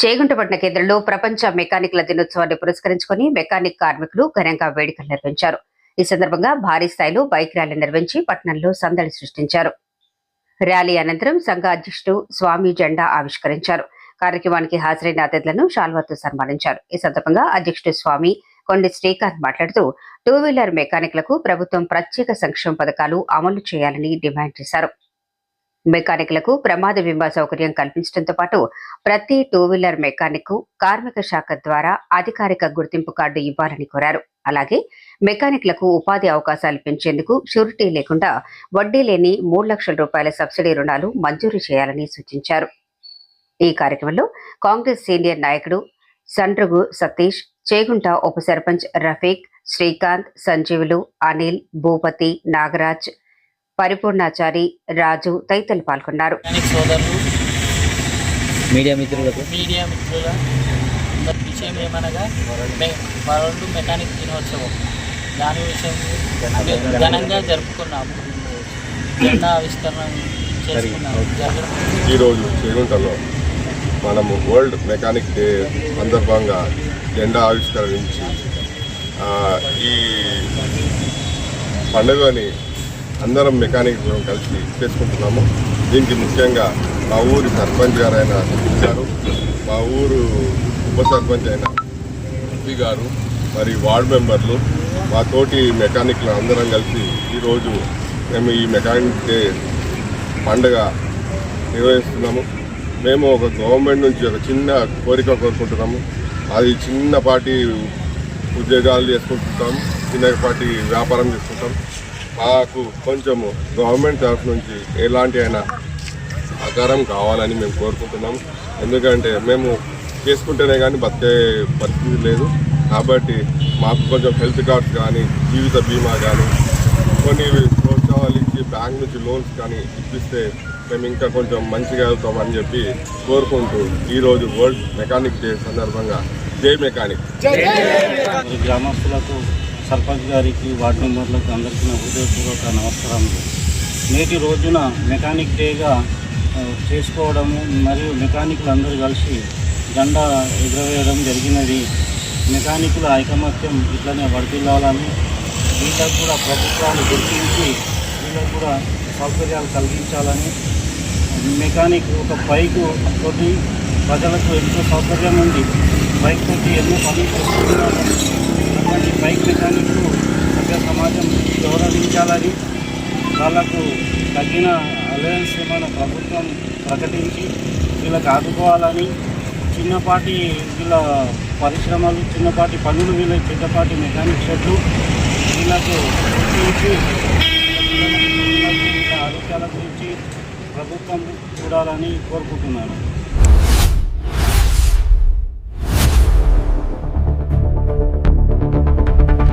చేగుంటపట్న కేంద్రంలో ప్రపంచ మెకానిక్ల దినోత్సవాన్ని పురస్కరించుకుని మెకానిక్ కార్మికులు ఘనంగా వేడుకలు నిర్వహించారు. ఈ సందర్భంగా భారీ స్థాయిలో బైక్ ర్యాలీ నిర్వహించి పట్టణంలో సందడి సృష్టించారు. ర్యాలీ అనంతరం సంఘ అధ్యక్షుడు స్వామి జెండా ఆవిష్కరించారు. కార్యక్రమానికి హాజరైన అతిథులను శాల్వాతో సన్మానించారు. ఈ సందర్భంగా అధ్యక్షుడు స్వామి కొండి శ్రీకాంత్ మాట్లాడుతూ 2 వీలర్ మెకానిక్లకు ప్రభుత్వం ప్రత్యేక సంక్షేమ పథకాలు అమలు చేయాలని డిమాండ్ చేశారు. మెకానిక్లకు ప్రమాద బీమా సౌకర్యం కల్పించడంతో పాటు ప్రతి 2 వీలర్ మెకానిక్ కార్మిక శాఖ ద్వారా అధికారిక గుర్తింపు కార్డు ఇవ్వాలని కోరారు. అలాగే మెకానిక్లకు ఉపాధి అవకాశాలు పెంచేందుకు షూరిటీ లేకుండా వడ్డీ లేని 3 లక్షల రూపాయల సబ్సిడీ రుణాలు మంజూరు చేయాలని సూచించారు. ఈ కార్యక్రమంలో కాంగ్రెస్ సీనియర్ నాయకుడు సండ్రుగు సతీష్, చేగుంట ఉప సర్పంచ్ రఫీక్, శ్రీకాంత్, సంజీవులు, అనిల్, భూపతి, నాగరాజ్, పరిపూర్ణాచారి, రాజు తదితరులు పాల్గొన్నారు. మీడియా మిత్రుల విషయం ఏమనగా వరల్డ్ మెకానిక్ దినోత్సవం దాని విషయం ఘనంగా జరుపుకున్నాము. జెండా ఆవిష్కరణ చేసుకున్నాము. ఈరోజు చేగుంటలో మనము వరల్డ్ మెకానిక్ డే సందర్భంగా జెండా ఆవిష్కరించి ఈ పండుగని అందరం మెకానిక్లను కలిసి చేసుకుంటున్నాము. దీనికి ముఖ్యంగా మా ఊరి సర్పంచ్ గారు అయిన సతీష్ గారు, మా ఊరు ఉప సర్పంచ్ అయిన ఎంపీ గారు, మరి వార్డు మెంబర్లు, మా తోటి మెకానిక్లు అందరం కలిసి ఈరోజు మేము ఈ మెకానిక్ డే పండుగ నిర్వహిస్తున్నాము. మేము ఒక గవర్నమెంట్ నుంచి ఒక చిన్న కోరిక కోరుకుంటున్నాము. అది చిన్నపాటి ఉద్యోగాలు చేసుకుంటుంటాం, చిన్నపాటి వ్యాపారం చేసుకుంటాం. మాకు కొంచెము గవర్నమెంట్ తరఫు నుంచి ఎలాంటి అయినా సహకారం కావాలని మేము కోరుకుంటున్నాము. ఎందుకంటే మేము చేసుకుంటేనే కానీ బతికే పరిస్థితి లేదు. కాబట్టి మాకు కొంచెం హెల్త్ కార్డ్స్ కానీ, జీవిత బీమా కానీ, కొన్ని ప్రోత్సాహాలు ఇచ్చి బ్యాంక్ నుంచి లోన్స్ కానీ ఇప్పిస్తే మేము ఇంకా కొంచెం మంచిగా అవుతామని చెప్పి కోరుకుంటూ ఈరోజు వరల్డ్ మెకానిక్ డే సందర్భంగా జై మెకానిక్. గ్రామస్తులకు, సర్పంచ్ గారికి, వార్డు మెంబర్లకు అందరికీ నా హృదయపూర్వక నమస్కారములు. నేటి రోజున మెకానిక్ డేగా చేసుకోవడము మరియు మెకానికులు అందరూ కలిసి జెండా ఎగురవేయడం జరిగినది. మెకానికుల ఐకమత్యం ఇట్లనే వర్ధిల్లాలని, వీళ్ళకు కూడా ప్రభుత్వాలు గుర్తించి వీళ్ళకు కూడా సౌకర్యాలు కలిగించాలని, మెకానిక్ ఒక బైక్ తోటి ప్రజలకు ఎంతో సౌకర్యం ఉంది. బైక్ తోటి ఎన్నో పనులు చేస్తున్నారు. అటువంటి బైక్ మెకానిక్లు సభ్య సమాజం గౌరవించాలని, వాళ్ళకు తగిన అలయన్స్ మన ప్రభుత్వం ప్రకటించి వీళ్ళకి ఆదుకోవాలని, చిన్నపాటి వీళ్ళ పరిశ్రమలు, చిన్నపాటి పనులు, వీళ్ళ చిన్నపాటి మెకానిక్ షెడ్లు వీళ్ళకు గుర్తించి ఆరోగ్యాల గురించి ప్రభుత్వం చూడాలని కోరుకుంటున్నాను.